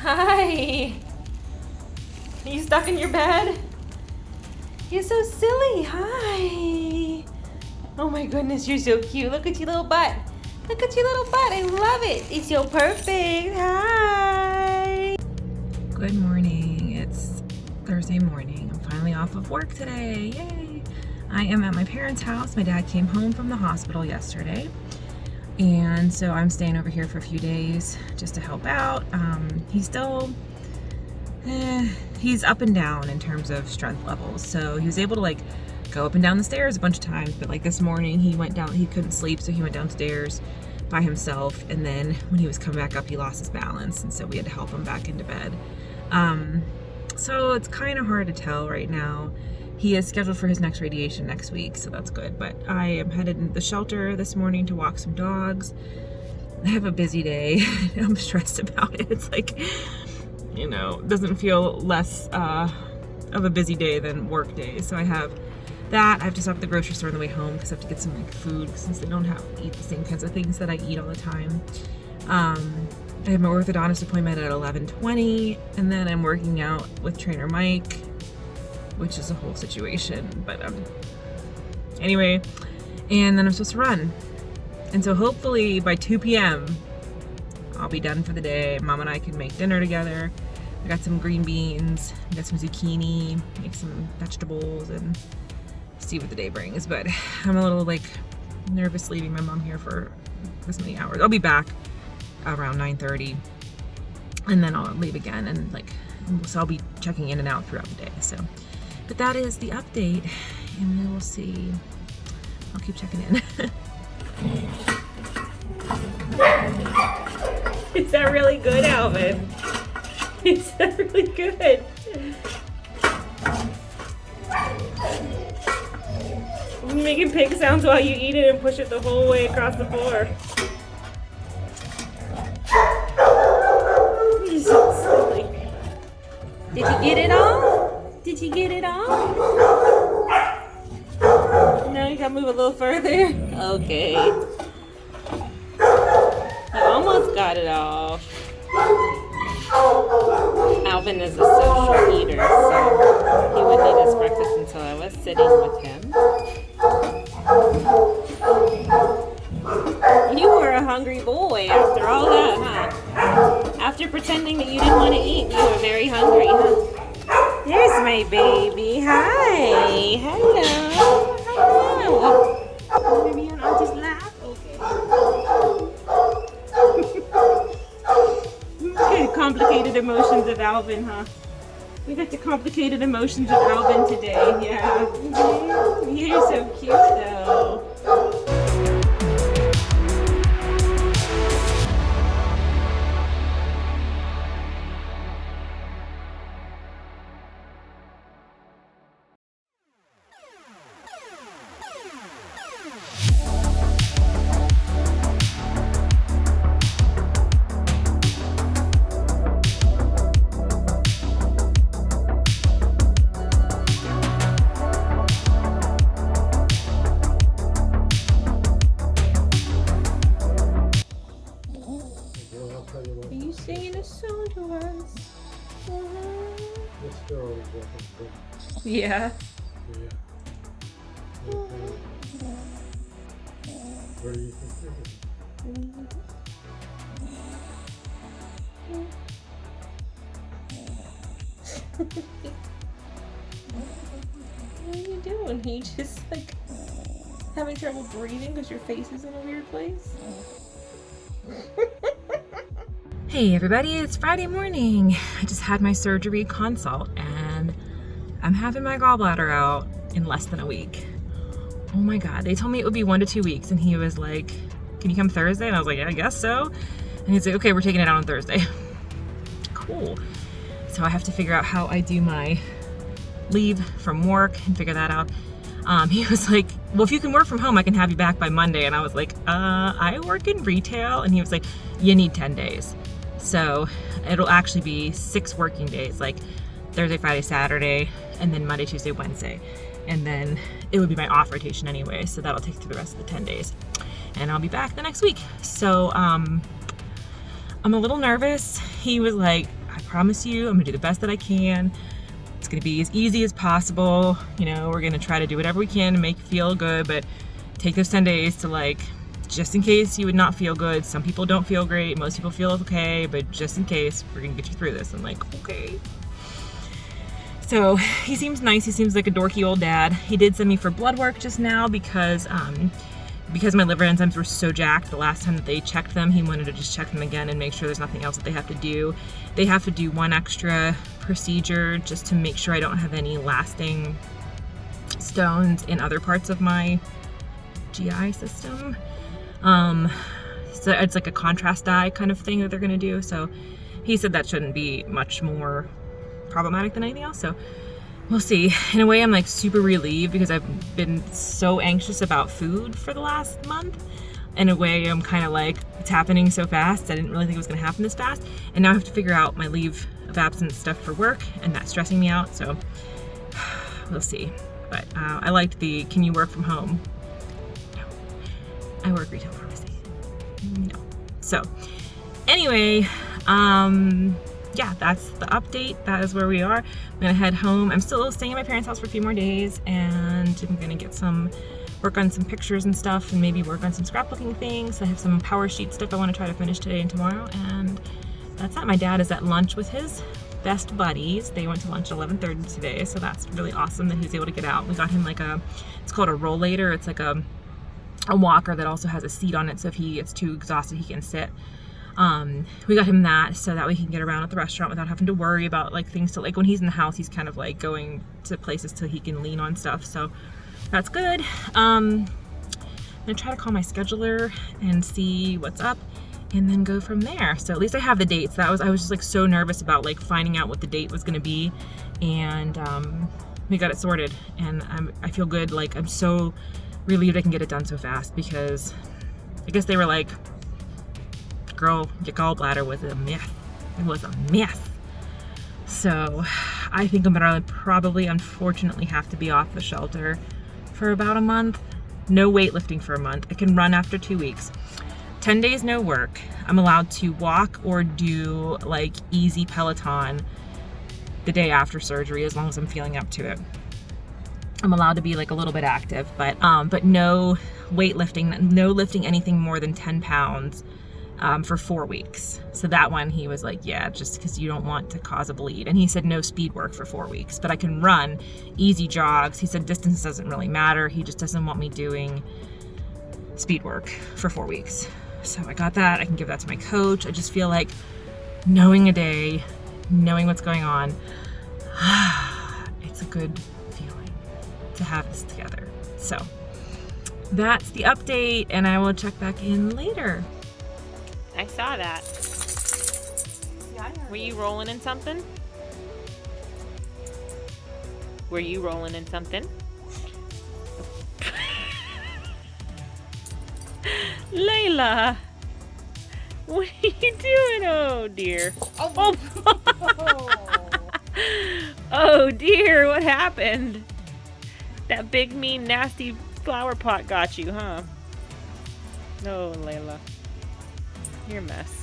Hi. Are you stuck in your bed? You're so silly. Hi. Oh my goodness, you're so cute. Look at your little butt. Look at your little butt. I love it. It's so perfect. Hi. Good morning. It's Thursday morning. I'm finally off of work today. Yay. I am at my parents' house. My dad came home from the hospital yesterday. And so I'm staying over here for a few days just to help out. He's still, he's up and down in terms of strength levels. So he was able to go up and down the stairs a bunch of times, but this morning he went down, he couldn't sleep, so he went downstairs by himself. And then when he was coming back up, he lost his balance. And so we had to help him back into bed. So it's kind of hard to tell right now. He is scheduled for his next radiation next week, so that's good. But I am headed into the shelter this morning to walk some dogs. I have a busy day. I'm stressed about it. It's doesn't feel less of a busy day than work day. So I have that. I have to stop at the grocery store on the way home because I have to get some food since they don't eat the same kinds of things that I eat all the time. I have my orthodontist appointment at 11:20, and then I'm working out with trainer Mike, which is a whole situation, but anyway, and then I'm supposed to run. And so hopefully by 2 p.m. I'll be done for the day. Mom and I can make dinner together. I got some green beans, I got some zucchini, make some vegetables, and see what the day brings. But I'm a little nervous leaving my mom here for this many hours. I'll be back around 9:30, and then I'll leave again, and so I'll be checking in and out throughout the day. So, but that is the update, and we will see. I'll keep checking in. Is that really good, Alvin? Is that really good? I'm making pig sounds while you eat it and push it the whole way across the floor. You're so silly. Did you get it all? Did you get it all? No, you gotta move a little further. Okay. You almost got it all. Alvin is a social eater, so he would eat his breakfast until I was sitting with him. You were a hungry boy after all that, huh? After pretending that you didn't want to eat, you were very hungry, huh? There's my baby. Hi. Hello. Hello. Maybe on Auntie's lap? Okay. Complicated emotions of Alvin, huh? We got the complicated emotions of Alvin today. Yeah. You're so cute, though. Are you singing a song to us? Yeah. Where do you think What are you doing? Are you just having trouble breathing because your face is in a weird place? Hey everybody, it's Friday morning. I just had my surgery consult and I'm having my gallbladder out in less than a week. Oh my God, they told me it would be 1 to 2 weeks, and he was like, can you come Thursday? And I was like, yeah, I guess so. And he's like, okay, we're taking it out on Thursday. Cool. So I have to figure out how I do my leave from work and figure that out. He was like, well, if you can work from home, I can have you back by Monday. And I was like, I work in retail. And he was like, you need 10 days. So it'll actually be 6 working days, Thursday, Friday, Saturday, and then Monday, Tuesday, Wednesday. And then it would be my off rotation anyway. So that'll take through the rest of the 10 days. And I'll be back the next week. So I'm a little nervous. He was like, promise you, I'm gonna do the best that I can. It's gonna be as easy as possible. You know, we're gonna try to do whatever we can to make you feel good, but take those 10 days to like, just in case you would not feel good. Some people don't feel great, most people feel okay, but just in case, we're gonna get you through this. I'm like, okay. So he seems nice. He seems like a dorky old dad. He did send me for blood work just now because my liver enzymes were so jacked the last time that they checked them. He wanted to just check them again and make sure there's nothing else that they have to do. They have to do one extra procedure just to make sure I don't have any lasting stones in other parts of my GI system. So it's like a contrast dye kind of thing that they're gonna do. So he said that shouldn't be much more problematic than anything else. So we'll see. In a way, I'm like super relieved because I've been so anxious about food for the last month. In a way, I'm kind of like, it's happening so fast. I didn't really think it was gonna happen this fast. And now I have to figure out my leave of absence stuff for work, and that's stressing me out. So we'll see. But I liked the, can you work from home? No. I work retail pharmacy. No. So anyway, yeah, that's the update. That is where we are. I'm gonna head home. I'm still staying at my parents' house for a few more days, and I'm gonna get work on some pictures and stuff, and maybe work on some scrapbooking things. I have some power sheet stuff I want to try to finish today and tomorrow, and that's that. My dad is at lunch with his best buddies. They went to lunch at 11:30 today, so that's really awesome that he's able to get out. We got him like it's called a rollator. It's like a walker that also has a seat on it, so if he gets too exhausted, he can sit. We got him that so that way he can get around at the restaurant without having to worry about like things to, like when he's in the house, he's kind of like going to places till he can lean on stuff. So that's good. I'm gonna try to call my scheduler and see what's up and then go from there. So at least I have the dates. I was just like so nervous about like finding out what the date was gonna be, and we got it sorted, and I feel good. Like I'm so relieved I can get it done so fast, because I guess they were like, girl, your gallbladder was a mess. It was a mess. So I think I'm gonna probably unfortunately have to be off the shelter for about a month. No weightlifting for a month. I can run after 2 weeks. 10 days no work. I'm allowed to walk or do like easy Peloton the day after surgery as long as I'm feeling up to it. I'm allowed to be like a little bit active, but no weightlifting, no lifting anything more than 10 pounds for 4 weeks. So that one, he was like, yeah, just because you don't want to cause a bleed. And he said no speed work for 4 weeks, but I can run easy jogs. He said distance doesn't really matter. He just doesn't want me doing speed work for 4 weeks. So I got that. I can give that to my coach. I just feel like knowing a day, knowing what's going on, it's a good feeling to have this together. So that's the update, and I will check back in later. I saw that. Were you rolling in something? Were you rolling in something? Layla, what are you doing? Oh dear. Oh, oh dear, what happened? That big, mean, nasty flower pot got you, huh? No, Layla. You're a mess.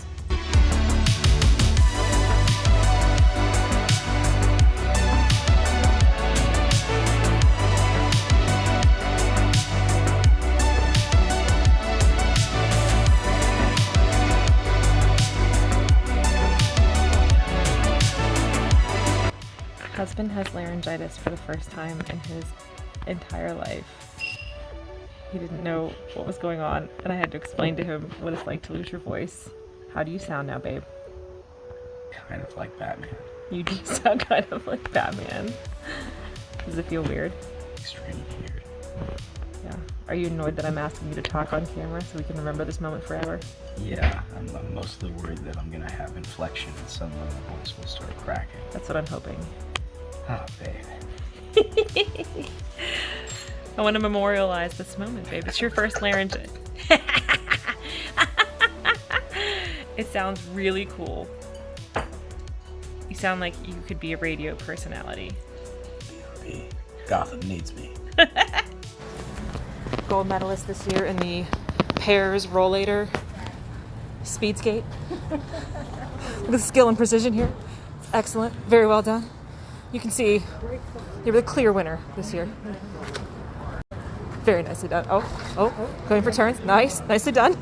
Husband has laryngitis for the first time in his entire life. He didn't know what was going on, and I had to explain to him what it's like to lose your voice. How do you sound now, babe? Kind of like Batman. You do sound kind of like Batman. Does it feel weird? Extremely weird. Yeah. Are you annoyed that I'm asking you to talk on camera so we can remember this moment forever? Yeah, I'm mostly worried that I'm gonna have inflection and suddenly my voice will start cracking. That's what I'm hoping. Oh, babe. I want to memorialize this moment, babe. It's your first laryngitis. It sounds really cool. You sound like you could be a radio personality. BRB. Gotham needs me. Gold medalist this year in the pairs rollator speed skate. With skill and precision here. Excellent. Very well done. You can see you were the clear winner this year. Very nicely done. Oh, going for turns. Nice. Nicely done.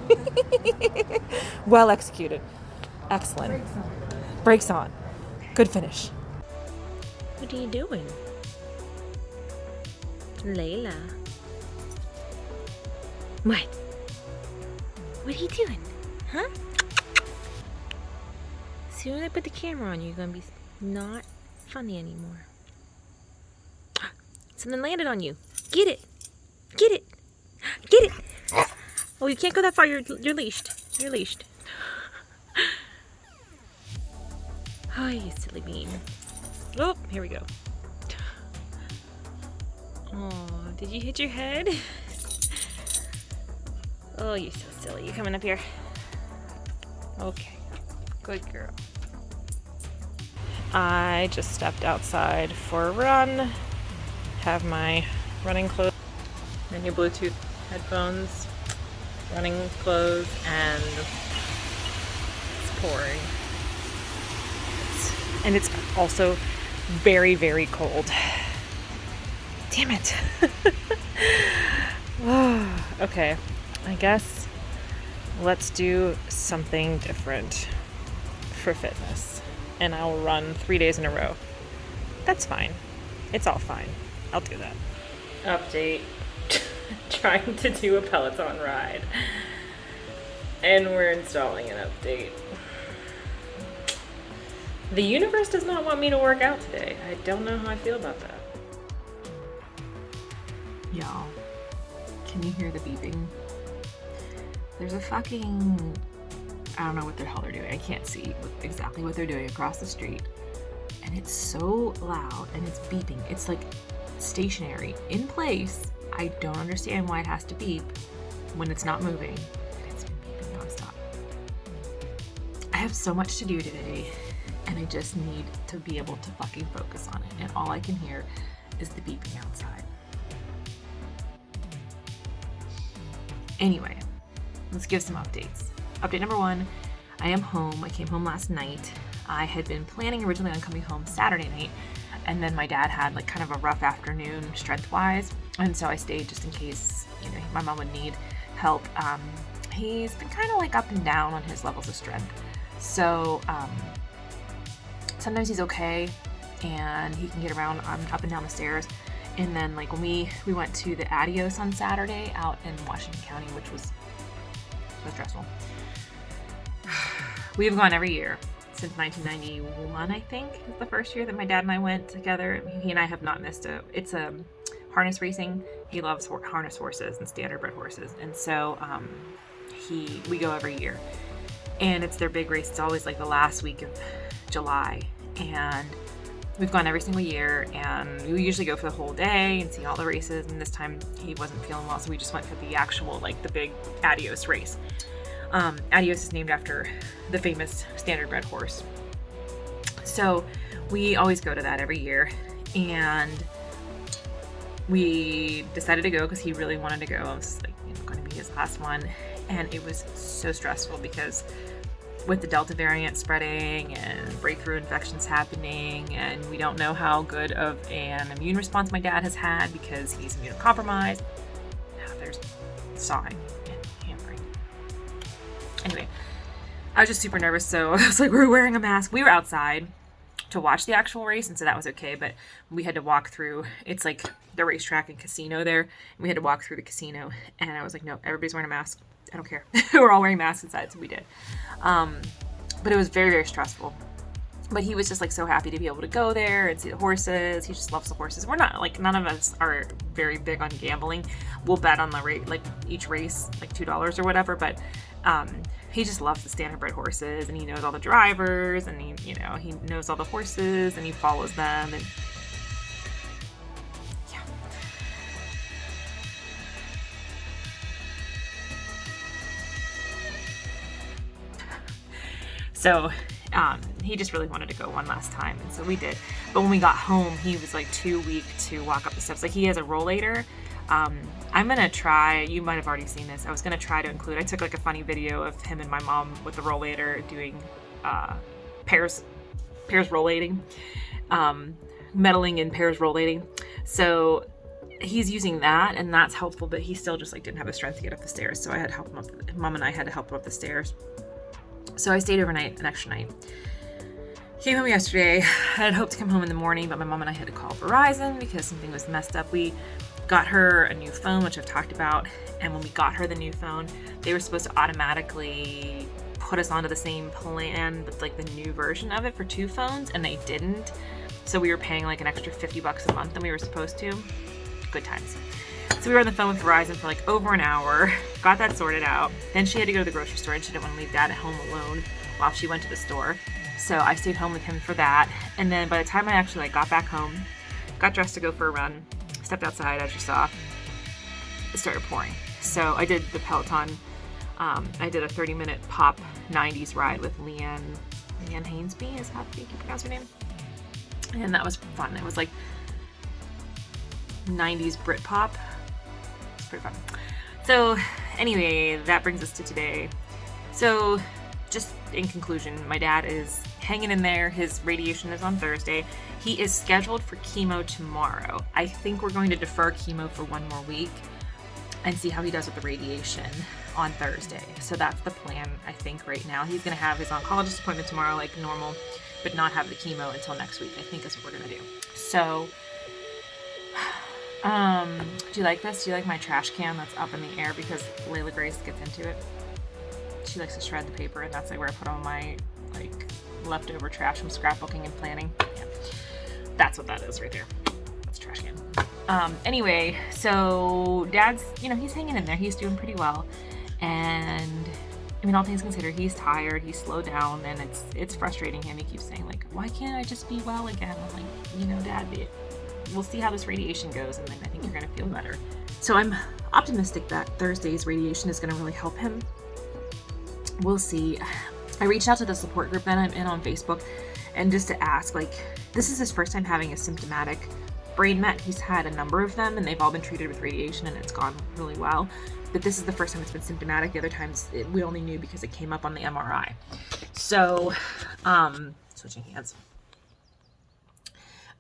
Well executed. Excellent. Brakes on. Good finish. What are you doing? Layla. What? What are you doing? Huh? As soon as I put the camera on you, you're gonna be not funny anymore. Something landed on you. Get it. Get it. Get it. Oh, you can't go that far. You're leashed. You're leashed. Oh, you silly bean. Oh, here we go. Oh, did you hit your head? Oh, you're so silly. You coming up here? Okay. Good girl. I just stepped outside for a run. Have my running clothes, my new Bluetooth headphones, running clothes, and it's pouring. And it's also very, very cold. Damn it. Okay, I guess let's do something different for fitness. And I'll run 3 days in a row. That's fine. It's all fine. I'll do that. Update. Trying to do a Peloton ride. And we're installing an update. The universe does not want me to work out today. I don't know how I feel about that. Y'all, can you hear the beeping? There's a fucking, I don't know what the hell they're doing. I can't see exactly what they're doing across the street. And it's so loud and it's beeping. It's like stationary in place. I don't understand why it has to beep when it's not moving. And it's been beeping nonstop. I have so much to do today and I just need to be able to fucking focus on it. And all I can hear is the beeping outside. Anyway, let's give some updates. Update number 1, I am home. I came home last night. I had been planning originally on coming home Saturday night, and then my dad had like kind of a rough afternoon strength-wise, and so I stayed just in case, you know, my mom would need help. He's been kind of like up and down on his levels of strength. So sometimes he's okay, and he can get around up and down the stairs. And then like when we went to the Adios on Saturday out in Washington County, which was so stressful. We've gone every year since 1991, I think, is the first year that my dad and I went together. He and I have not missed it's a harness racing. He loves harness horses and standardbred horses. And so we go every year. And it's their big race. It's always like the last week of July. And we've gone every single year, and we usually go for the whole day and see all the races. And this time he wasn't feeling well, so we just went for the actual, like the big Adios race. Adios is named after the famous standardbred horse. So we always go to that every year, and we decided to go because he really wanted to go. It was like, you know, going to be his last one, and it was so stressful because with the Delta variant spreading and breakthrough infections happening, and we don't know how good of an immune response my dad has had because he's immunocompromised. Now there's sawing and hammering. Anyway, I was just super nervous, so I was like, we're wearing a mask. We were outside to watch the actual race, and so that was okay, but we had to walk through, it's like the racetrack and casino there, and we had to walk through the casino, and I was like, no, everybody's wearing a mask. I don't care. We're all wearing masks inside, so we did. But it was very, very stressful. But he was just like so happy to be able to go there and see the horses. He just loves the horses. We're not like, none of us are very big on gambling. We'll bet on the rate, like each race, like $2 or whatever. But he just loves the standardbred horses, and he knows all the drivers, and he knows all the horses, and he follows them, and yeah. So he just really wanted to go one last time, and so we did. But when we got home, he was like too weak to walk up the steps. Like, he has a rollator. I'm gonna try, you might have already seen this, I was gonna try to include, I took like a funny video of him and my mom with the rollator doing pairs pairs rollating, meddling in pairs rollating. So he's using that, and that's helpful, but he still just like didn't have the strength to get up the stairs. So I had to help him up. Mom and I had to help him up the stairs. So I stayed overnight, an extra night. Came home yesterday. I had hoped to come home in the morning, but my mom and I had to call Verizon because something was messed up. We got her a new phone, which I've talked about. And when we got her the new phone, they were supposed to automatically put us onto the same plan with like the new version of it for 2 phones, and they didn't. So we were paying like an extra $50 a month than we were supposed to. Good times. So we were on the phone with Verizon for like over an hour, got that sorted out. Then she had to go to the grocery store, and she didn't want to leave Dad at home alone while she went to the store. So I stayed home with him for that. And then by the time I actually like got back home, got dressed to go for a run, stepped outside, as you saw, it started pouring. So I did the Peloton. I did a 30-minute pop 90s ride with Leanne Hainsby, is how you can pronounce her name. And that was fun. It was like 90s Britpop. It's pretty fun. So anyway, that brings us to today. So just in conclusion, my dad is hanging in there. His radiation is on Thursday. He is scheduled for chemo tomorrow. I think we're going to defer chemo for 1 more week and see how he does with the radiation on Thursday. So that's the plan, I think, right now. He's going to have his oncologist appointment tomorrow like normal, but not have the chemo until next week. I think is what we're going to do. So, do you like this? Do you like my trash can that's up in the air because Layla Grace gets into it? She likes to shred the paper, and that's like where I put all my like leftover trash from scrapbooking and planning. Yeah. That's what that is right there. That's a trash can. Anyway, so Dad's, he's hanging in there. He's doing pretty well. And I mean, all things considered, he's tired, he's slowed down, and it's frustrating him. He keeps saying like, why can't I just be well again? I'm like, Dad, we'll see how this radiation goes, and then I think you're gonna feel better. So I'm optimistic that Thursday's radiation is gonna really help him. We'll see. I reached out to the support group that I'm in on Facebook, and just to ask, like, this is his first time having a symptomatic brain met. He's had a number of them, and they've all been treated with radiation, and it's gone really well. But this is the first time it's been symptomatic. The other times we only knew because it came up on the MRI. So, switching hands.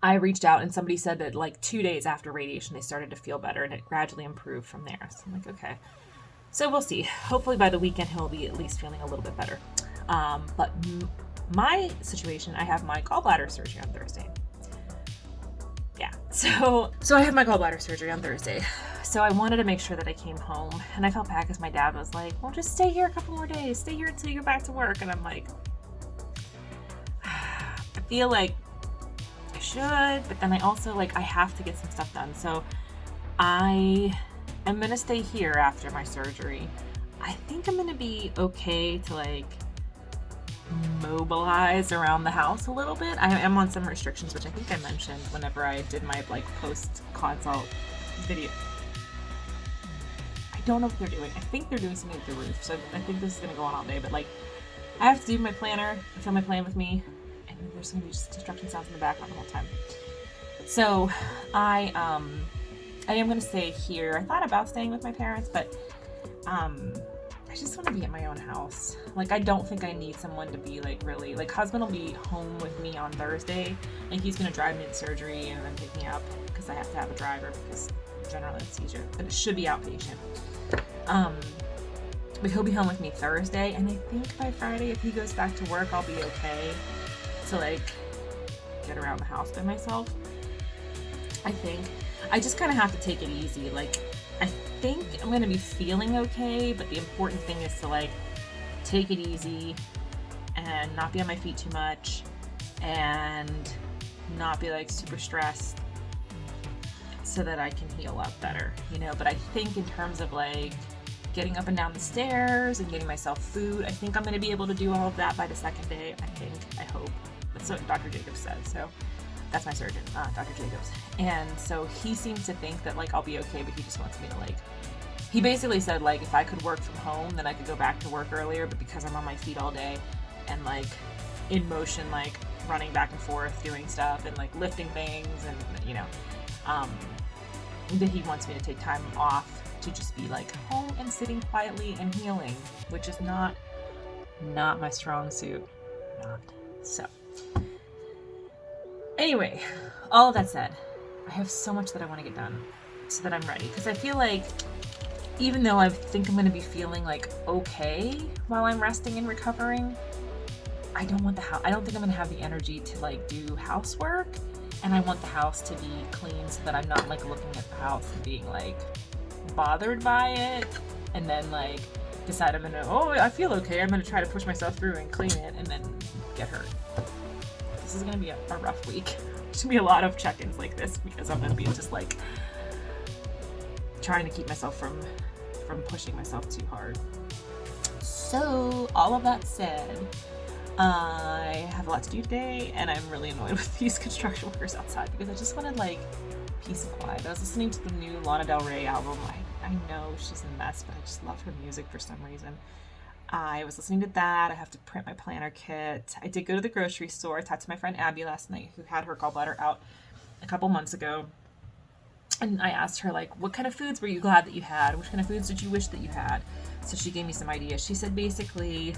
I reached out, and somebody said that like 2 days after radiation, they started to feel better, and it gradually improved from there. So I'm like, okay. So we'll see. Hopefully by the weekend, he'll be at least feeling a little bit better. But my situation, I have my gallbladder surgery on Thursday. Yeah. So I have my gallbladder surgery on Thursday. So I wanted to make sure that I came home, and I felt bad because my dad was like, well, just stay here a couple more days. Stay here until you go back to work. And I'm like, I feel like I should, but then I also like, I have to get some stuff done. So I am going to stay here after my surgery. I think I'm going to be okay to like mobilize around the house a little bit. I am on some restrictions, which I think I mentioned whenever I did my like post-consult video. I don't know what they're doing. I think they're doing something with the roof, so I think this is going to go on all day, but like I have to do my planner, I film my plan with me, and then there's going to be just construction sounds in the background the whole time. So I am going to stay here. I thought about staying with my parents, but I just want to be at my own house. Like, I don't think I need someone to be like really, like, husband will be home with me on Thursday, and he's going to drive me to surgery and then pick me up because I have to have a driver because general anesthesia, but it should be outpatient. But he'll be home with me Thursday, and I think by Friday, if he goes back to work, I'll be okay to like get around the house by myself. I think I just kind of have to take it easy. Like, I think I'm going to be feeling okay, but the important thing is to like take it easy and not be on my feet too much and not be like super stressed so that I can heal up better, but I think in terms of like getting up and down the stairs and getting myself food, I think I'm going to be able to do all of that by the second day. I hope. That's what Dr. Jacobs said. So that's my surgeon, Dr. Jacobs. And so he seems to think that like I'll be okay, but he just wants me to like, he basically said like if I could work from home, then I could go back to work earlier, but because I'm on my feet all day and like in motion, like running back and forth, doing stuff and like lifting things and that he wants me to take time off to just be like home and sitting quietly and healing, which is not my strong suit. Not. So Anyway, all of that said, I have so much that I want to get done so that I'm ready. Because I feel like even though I think I'm going to be feeling like okay while I'm resting and recovering, I don't want the house. I don't think I'm going to have the energy to like do housework. And I want the house to be clean so that I'm not like looking at the house and being like bothered by it. And then like decide I'm going to, oh, I feel okay. I'm going to try to push myself through and clean it and then get hurt. This is going to be a rough week. There's going to be a lot of check-ins like this because I'm going to be just like trying to keep myself from pushing myself too hard. So all of that said, I have a lot to do today and I'm really annoyed with these construction workers outside because I just wanted like peace and quiet. I was listening to the new Lana Del Rey album. I know she's a mess, but I just love her music for some reason. I was listening to that. I have to print my planner kit. I did go to the grocery store. I talked to my friend Abby last night who had her gallbladder out a couple months ago. And I asked her, like, what kind of foods were you glad that you had? Which kind of foods did you wish that you had? So she gave me some ideas. She said basically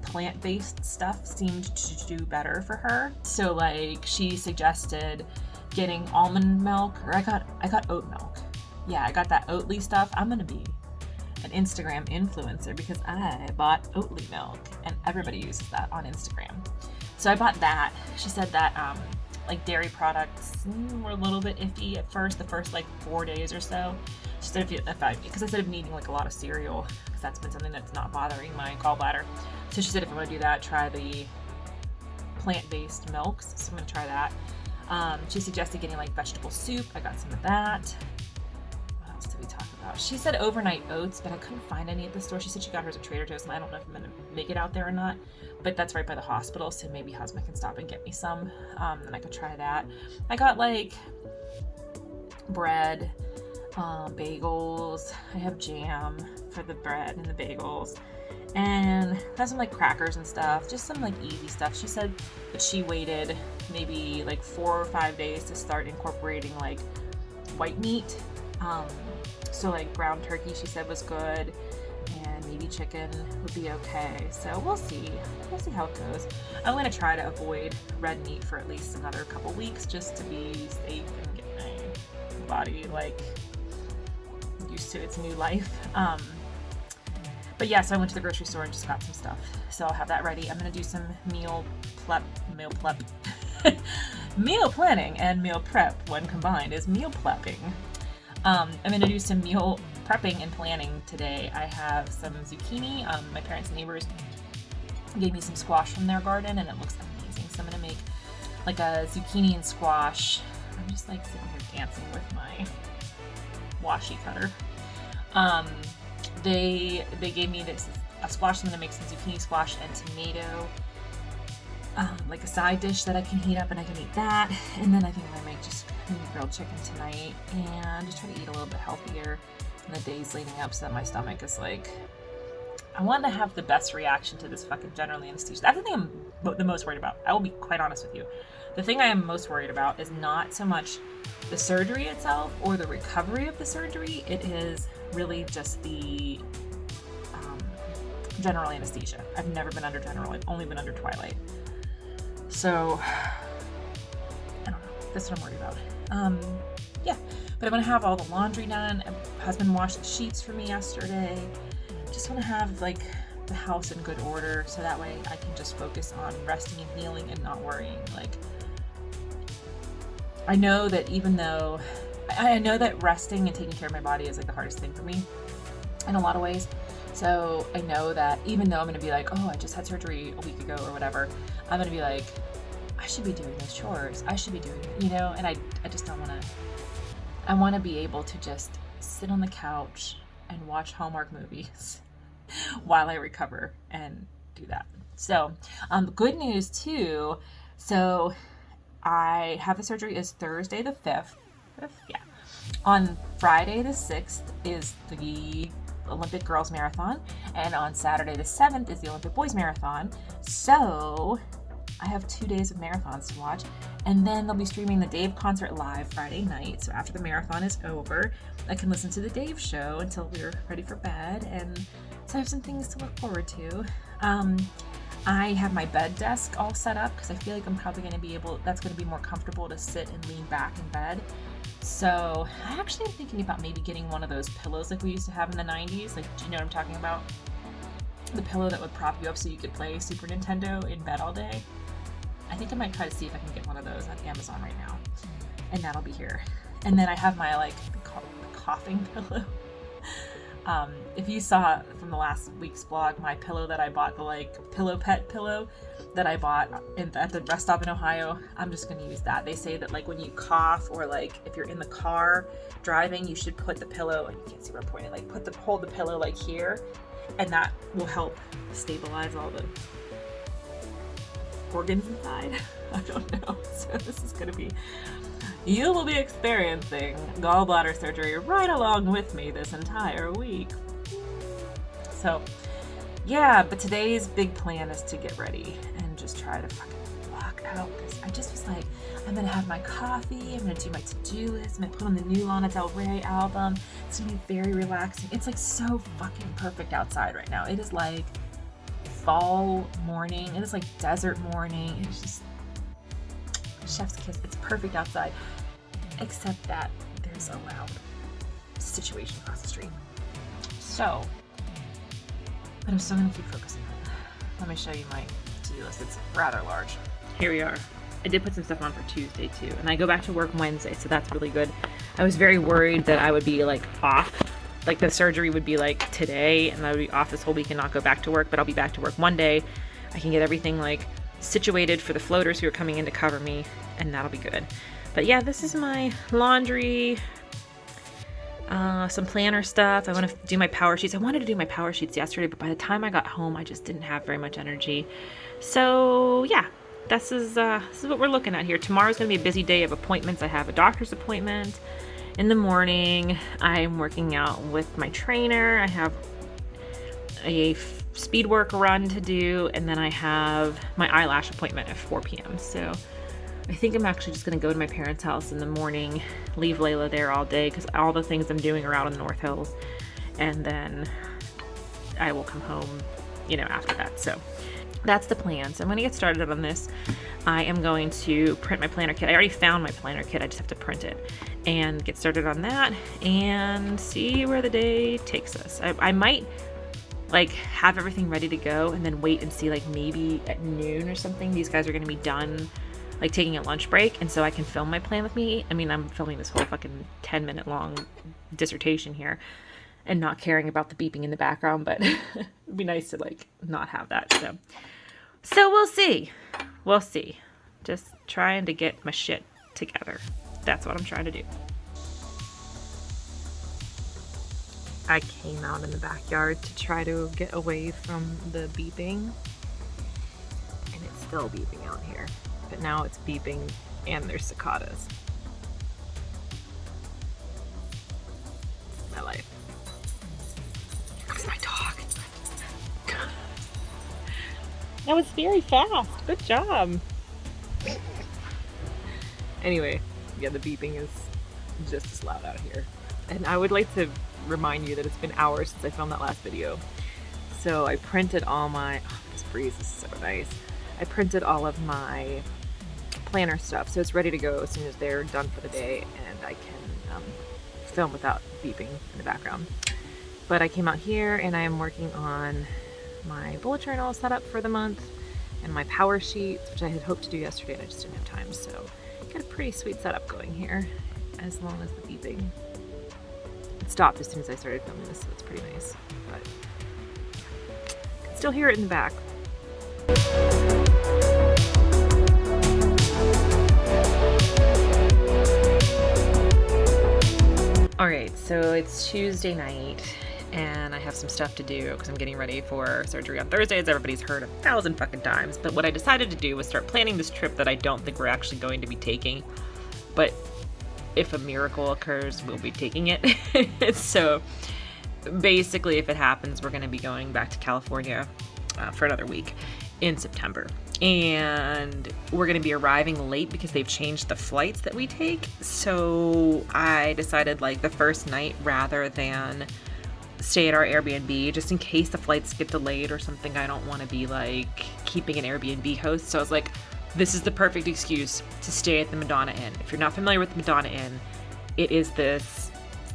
plant-based stuff seemed to do better for her. So, like, she suggested getting almond milk, or I got oat milk. Yeah, I got that Oatly stuff. I'm going to be an Instagram influencer because I bought Oatly milk, and everybody uses that on Instagram. So I bought that. She said that like dairy products were a little bit iffy at first, the first like 4 days or so. She said because I said of needing like a lot of cereal, because that's been something that's not bothering my gallbladder. So she said if I want to do that, try the plant-based milks. So I'm going to try that. She suggested getting like vegetable soup. I got some of that. What else did we talk about? She said overnight oats, but I couldn't find any at the store. She said she got hers at Trader Joe's, and I don't know if I'm going to make it out there or not. But that's right by the hospital, so maybe husband can stop and get me some, and I could try that. I got like bread, bagels. I have jam for the bread and the bagels, and got some like crackers and stuff, just some like easy stuff. She said that she waited maybe like 4 or 5 days to start incorporating like white meat. So like ground turkey, she said was good. And maybe chicken would be okay. So we'll see how it goes. I'm going to try to avoid red meat for at least another couple weeks just to be safe and get my body like used to its new life. But yeah, so I went to the grocery store and just got some stuff. So I'll have that ready. I'm going to do some meal planning and meal prep when combined is meal prepping. I'm going to do some meal prepping and planning today. I have some zucchini. My parents' neighbors gave me some squash from their garden and it looks amazing. So I'm going to make like a zucchini and squash. I'm just like sitting here dancing with my washi cutter. They gave me a squash. I'm going to make some zucchini squash and tomato, like a side dish that I can heat up and I can eat that. And then I think I'm going to make just grilled chicken tonight and just try to eat a little bit healthier in the days leading up so that my stomach is like, I want to have the best reaction to this fucking general anesthesia. That's the thing I'm the most worried about. I will be quite honest with you. The thing I am most worried about is not so much the surgery itself or the recovery of the surgery. It is really just the general anesthesia. I've never been under general. I've only been under twilight. So, I don't know. That's what I'm worried about. Yeah. But I'm going to have all the laundry done. My husband washed the sheets for me yesterday. Just want to have like the house in good order so that way I can just focus on resting and healing and not worrying. Like, I know that even though I know that resting and taking care of my body is like the hardest thing for me in a lot of ways. So I know that even though I'm going to be like, oh, I just had surgery a week ago or whatever, I'm going to be like, I should be doing those chores. I should be doing it, you know? And I just don't want to. I want to be able to just sit on the couch and watch Hallmark movies while I recover and do that. So, good news too. So, I have the surgery is Thursday the 5th. Yeah. On Friday the 6th is the Olympic Girls Marathon, and on Saturday the 7th is the Olympic Boys Marathon. So, I have 2 days of marathons to watch, and then they'll be streaming the Dave concert live Friday night. So after the marathon is over, I can listen to the Dave show until we're ready for bed, and so I have some things to look forward to. I have my bed desk all set up because I feel like I'm probably going to be that's going to be more comfortable to sit and lean back in bed. So I actually am thinking about maybe getting one of those pillows like we used to have in the 90s. Like, do you know what I'm talking about? The pillow that would prop you up so you could play Super Nintendo in bed all day. I think I might try to see if I can get one of those on Amazon right now. And that'll be here. And then I have my, like, coughing pillow. If you saw from the last week's vlog, my pillow that I bought, the like pillow pet pillow that I bought at the rest stop in Ohio, I'm just going to use that. They say that like when you cough or like if you're in the car driving, you should put the pillow, and you can't see where I'm pointing, like hold the pillow like here, and that will help stabilize all the organs inside. I don't know. So this is going to be, you will be experiencing gallbladder surgery right along with me this entire week. So, yeah, but today's big plan is to get ready and just try to fucking block out this. I just was like, I'm gonna have my coffee, I'm gonna do my to-do list, I'm gonna put on the new Lana Del Rey album. It's gonna be very relaxing. It's like so fucking perfect outside right now. It is like fall morning. It is like desert morning. It's just chef's kiss. It's perfect outside, except that there's a loud situation across the street. So, but I'm still gonna keep focusing on it. Let me show you my to-do list. It's rather large. Here we are. I did put some stuff on for Tuesday too, and I go back to work Wednesday, so that's really good. I was very worried that I would be like off, like the surgery would be like today, and I would be off this whole week and not go back to work, but I'll be back to work one day. I can get everything like situated for the floaters who are coming in to cover me, and that'll be good. But yeah, this is my laundry, some planner stuff. I want to do my power sheets. I wanted to do my power sheets yesterday, but by the time I got home, I just didn't have very much energy. So yeah, this is what we're looking at here. Tomorrow's going to be a busy day of appointments. I have a doctor's appointment in the morning. I'm working out with my trainer. I have a speed work run to do, and then I have my eyelash appointment at 4 p.m. So I think I'm actually just going to go to my parents' house in the morning, leave Layla there all day because all the things I'm doing are out in the North Hills, and then I will come home, after that. So that's the plan. So I'm going to get started on this. I am going to print my planner kit. I already found my planner kit. I just have to print it and get started on that and see where the day takes us. I might have everything ready to go and then wait and see maybe at noon or something these guys are going to be done taking a lunch break, and so I can film my plan with me. I mean, I'm filming this whole fucking 10-minute long dissertation here and not caring about the beeping in the background, but it'd be nice to not have that. So we'll see. Just trying to get my shit together. That's what I'm trying to do. I came out in the backyard to try to get away from the beeping, and it's still beeping out here. But now it's beeping and there's cicadas. My life. Here comes my dog. That was very fast. Good job. Anyway, yeah, the beeping is just as loud out here. And I would like to remind you that it's been hours since I filmed that last video. So I printed all my, this breeze is so nice. I printed all of my planner stuff, so it's ready to go as soon as they're done for the day, and I can film without beeping in the background. But I came out here and I am working on my bullet journal set up for the month and my power sheets, which I had hoped to do yesterday and I just didn't have time. So got a pretty sweet setup going here, as long as the beeping. It stopped as soon as I started filming this, so it's pretty nice. But I can still hear it in the back. Alright, so it's Tuesday night, and I have some stuff to do because I'm getting ready for surgery on Thursday, as everybody's heard 1,000 fucking times. But what I decided to do was start planning this trip that I don't think we're actually going to be taking. But if a miracle occurs, we'll be taking it. So basically, if it happens, we're going to be going back to California for another week in September. And we're going to be arriving late because they've changed the flights that we take. So I decided the first night, rather than stay at our Airbnb just in case the flights get delayed or something. I don't want to be like keeping an Airbnb host. So I was like, this is the perfect excuse to stay at the Madonna Inn. If you're not familiar with the Madonna Inn, it is this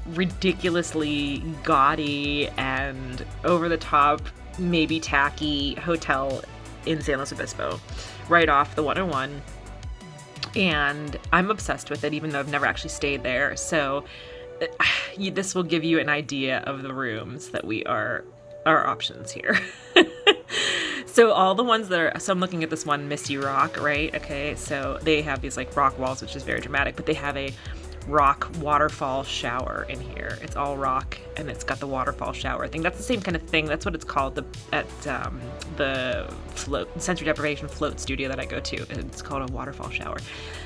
ridiculously gaudy and over the top, maybe tacky hotel in San Luis Obispo, right off the 101. And I'm obsessed with it, even though I've never actually stayed there. So this will give you an idea of the rooms that our options here. So all the ones that are, so I'm looking at this one, Misty Rock, right? Okay, so they have these like rock walls, which is very dramatic, but they have a rock waterfall shower in here. It's all rock, and it's got the waterfall shower thing. That's the same kind of thing. That's what it's called at the float, sensory deprivation float studio that I go to. It's called a waterfall shower.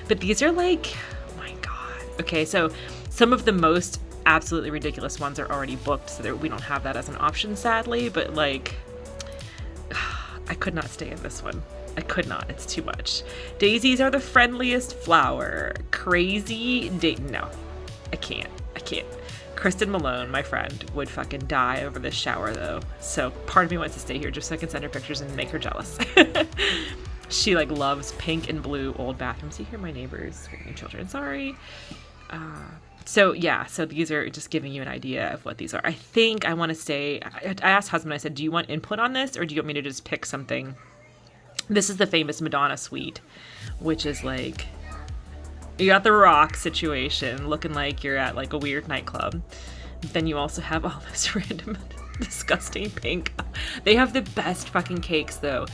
But these are like, oh my God. Okay, so some of the most absolutely ridiculous ones are already booked, so we don't have that as an option, sadly, but like, I could not stay in this one. I could not. It's too much. Daisies are the friendliest flower. Crazy no. I can't. Kristen Malone, my friend, would fucking die over this shower though. So part of me wants to stay here just so I can send her pictures and make her jealous. She like loves pink and blue old bathrooms. You hear my neighbors screaming children. Sorry. So yeah, so these are just giving you an idea of what these are. I think I want to stay. I asked husband, I said, do you want input on this or do you want me to just pick something? This is the famous Madonna suite, which is like, you got the rock situation looking like you're at like a weird nightclub. Then you also have all this random disgusting pink. They have the best fucking cakes though.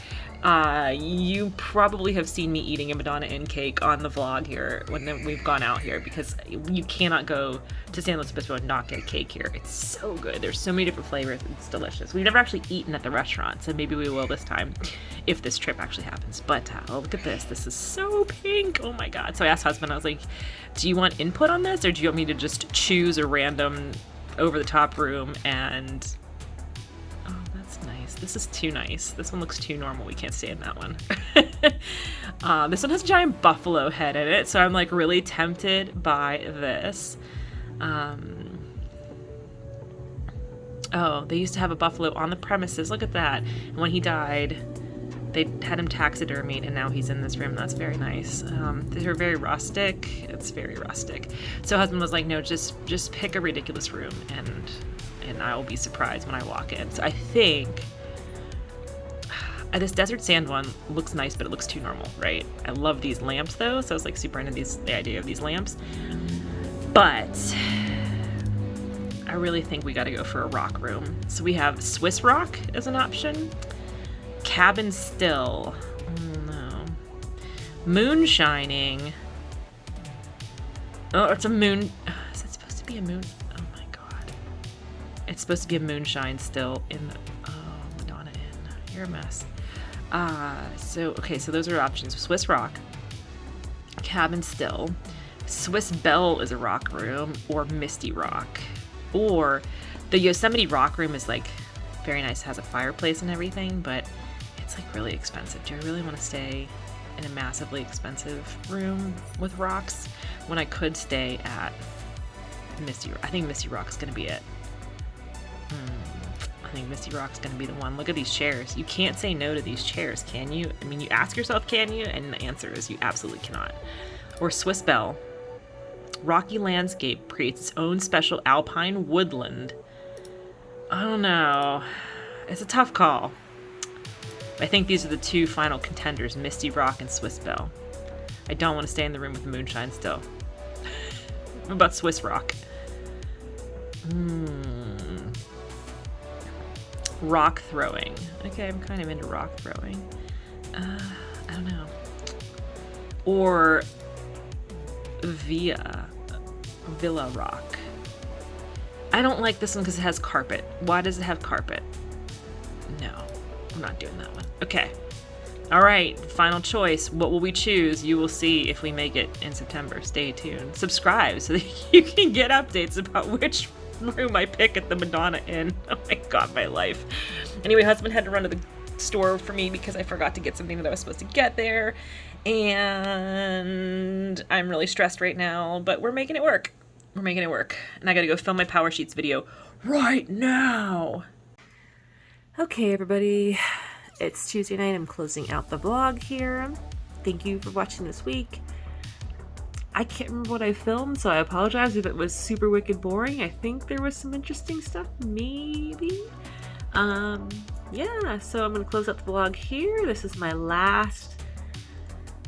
You probably have seen me eating a Madonna Inn cake on the vlog here when we've gone out here, because you cannot go to San Luis Obispo and not get a cake here. It's so good. There's so many different flavors. It's delicious. We've never actually eaten at the restaurant, so maybe we will this time if this trip actually happens. But oh, look at this. This is so pink. Oh my God. So I asked husband, I was like, do you want input on this or do you want me to just choose a random over the top room? And this is too nice. This one looks too normal. We can't stay in that one. This one has a giant buffalo head in it, so I'm like really tempted by this. Oh, they used to have a buffalo on the premises. Look at that. And when he died, they had him taxidermied, and now he's in this room. That's very nice. These are very rustic. It's very rustic. So husband was like, no, just pick a ridiculous room, and I will be surprised when I walk in. So I think this desert sand one looks nice, but it looks too normal, right? I love these lamps though, so I was like super into the idea of these lamps. But I really think we got to go for a rock room. So we have Swiss rock as an option, cabin still, oh no, moonshining. Oh, it's a moon. Is it supposed to be a moon? Oh my God, it's supposed to be a moonshine still in the Madonna Inn. You're a mess. So those are options. Swiss rock, cabin still, Swiss Belle is a rock room, or Misty Rock. Or the Yosemite rock room is like very nice, has a fireplace and everything, but it's like really expensive. Do I really want to stay in a massively expensive room with rocks when I could stay at Misty Rock? I think Misty Rock's gonna be it. I think Misty Rock's gonna be the one. Look at these chairs. You can't say no to these chairs, can you? I mean, you ask yourself, can you? And the answer is you absolutely cannot. Or Swiss Belle. Rocky landscape creates its own special alpine woodland. I don't know. It's a tough call. I think these are the two final contenders, Misty Rock and Swiss Belle. I don't want to stay in the room with the moonshine still. What about Swiss Rock? Rock throwing. Okay, I'm kind of into rock throwing. I don't know. Or Villa Rock. I don't like this one because it has carpet. Why does it have carpet? No, I'm not doing that one. Okay. All right, final choice. What will we choose? You will see if we make it in September. Stay tuned. Subscribe so that you can get updates about which room I pick at the Madonna Inn. Oh my God, my life. Anyway, husband had to run to the store for me because I forgot to get something that I was supposed to get there. And I'm really stressed right now, but we're making it work. We're making it work. And I gotta go film my Power Sheets video right now. Okay, everybody, it's Tuesday night. I'm closing out the vlog here. Thank you for watching this week. I can't remember what I filmed, so I apologize if it was super wicked boring. I think there was some interesting stuff, maybe. Yeah, so I'm gonna close out the vlog here. This is my last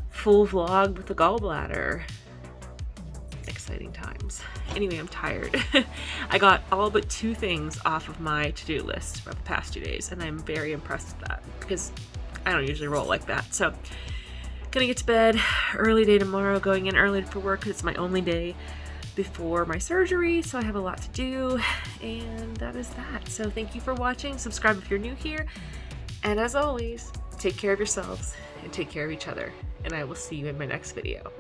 full vlog with the gallbladder. Exciting times. Anyway, I'm tired. I got all but 2 things off of my to-do list for the past 2 days, and I'm very impressed with that because I don't usually roll like that. So gonna get to bed early day tomorrow, going in early for work because it's my only day before my surgery, so I have a lot to do, and that is that. So thank you for watching. Subscribe if you're new here, and as always, take care of yourselves and take care of each other, and I will see you in my next video.